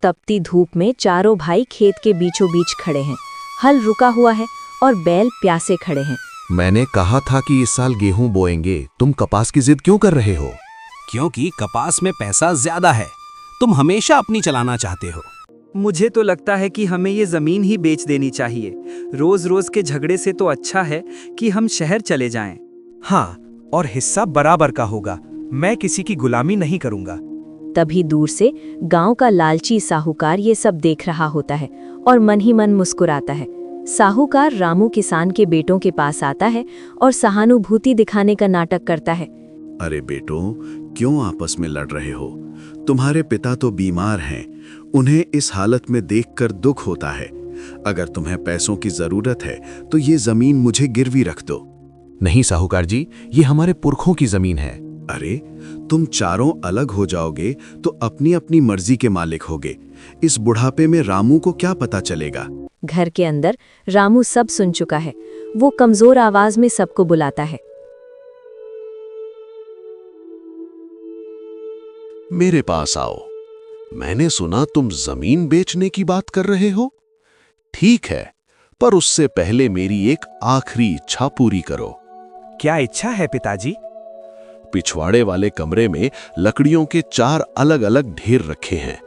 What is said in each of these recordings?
तपती धूप में चारों भाई खेत के बीचों बीच खड़े हैं। हल रुका हुआ है और बैल प्यासे खड़े हैं। मैंने कहा था कि इस साल गेहूं बोएंगे, तुम कपास की जिद क्यों कर रहे हो? क्योंकि कपास में पैसा ज्यादा है। तुम हमेशा अपनी चलाना चाहते हो। मुझे तो लगता है कि हमें ये जमीन ही बेच देनी चाहिए। रोज रोज के झगड़े से तो अच्छा है कि हम शहर चले जाएं। हाँ, और हिस्सा बराबर का होगा। मैं किसी की गुलामी नहीं करूंगा। तभी दूर से गांव का लालची साहूकार ये सब देख रहा होता है और मन ही मन मुस्कुराता है। साहूकार रामू किसान के बेटों के पास आता है और सहानुभूति दिखाने का नाटक करता है। अरे बेटों, क्यों आपस में लड़ रहे हो? तुम्हारे पिता तो बीमार हैं, उन्हें इस हालत में देखकर दुख होता है। अगर तुम्हें पैसों की जरूरत है तो ये जमीन मुझे गिरवी रख दो। नहीं साहूकार जी, ये हमारे पुरखों की जमीन है। अरे, तुम चारों अलग हो जाओगे तो अपनी अपनी मर्जी के मालिक होगे। इस बुढ़ापे में रामू को क्या पता चलेगा? घर के अंदर रामू सब सुन चुका है। वो कमजोर आवाज में सबको बुलाता है। मेरे पास आओ। मैंने सुना तुम जमीन बेचने की बात कर रहे हो। ठीक है, पर उससे पहले मेरी एक आखिरी इच्छा पूरी करो। क्या इच्छा है पिताजी? पिछवाड़े वाले कमरे में लकड़ियों के 4 अलग-अलग ढेर रखे हैं।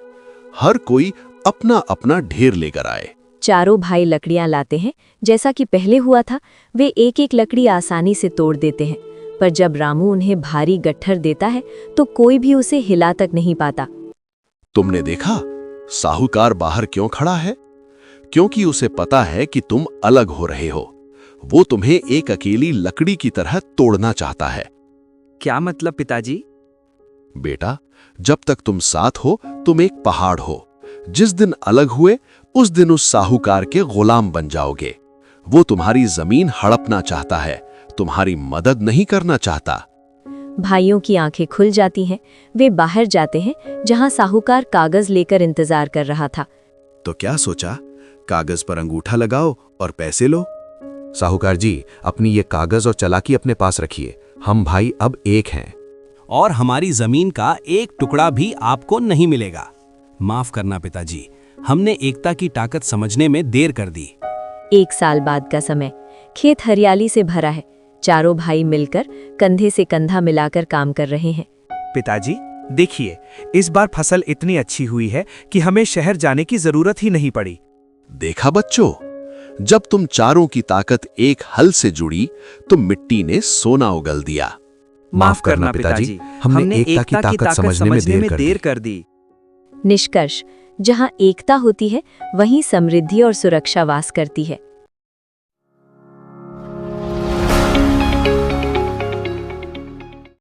हर कोई अपना अपना ढेर लेकर आए। चारों भाई लकड़ियां लाते हैं। जैसा कि पहले हुआ था, वे एक एक लकड़ी आसानी से तोड़ देते हैं, पर जब रामू उन्हें भारी गट्ठर देता है तो कोई भी उसे हिला तक नहीं पाता। तुमने देखा साहूकार बाहर क्यों खड़ा है? क्योंकि उसे पता है कि तुम अलग हो रहे हो। वो तुम्हें एक अकेली लकड़ी की तरह तोड़ना चाहता है। क्या मतलब पिताजी? बेटा, जब तक तुम साथ हो तुम एक पहाड़ हो। जिस दिन अलग हुए उस दिन उस साहूकार के गुलाम बन जाओगे। वो तुम्हारी जमीन हड़पना चाहता है, तुम्हारी मदद नहीं करना चाहता। भाइयों की आंखें खुल जाती हैं। वे बाहर जाते हैं जहां साहूकार कागज लेकर इंतजार कर रहा था। तो क्या सोचा? कागज पर अंगूठा लगाओ और पैसे लो। साहूकार जी, अपनी ये कागज और चालाकी अपने पास रखिए। हम भाई अब एक हैं। और हमारी जमीन का एक टुकड़ा भी आपको नहीं मिलेगा। माफ करना पिताजी, हमने एकता की ताकत समझने में देर कर दी। 1 साल बाद का समय। खेत हरियाली से भरा है। चारों भाई मिलकर कंधे से कंधा मिलाकर काम कर रहे हैं। पिताजी देखिए, इस बार फसल इतनी अच्छी हुई है कि हमें शहर जाने की जरूरत ही नहीं पड़ी। देखा बच्चों, जब तुम चारों की ताकत एक हल से जुड़ी तो मिट्टी ने सोना उगल दिया। माफ करना पिताजी, हमने एकता की ताकत समझने में देर कर दी। निष्कर्ष, जहां एकता होती है वहीं समृद्धि और सुरक्षा वास करती है।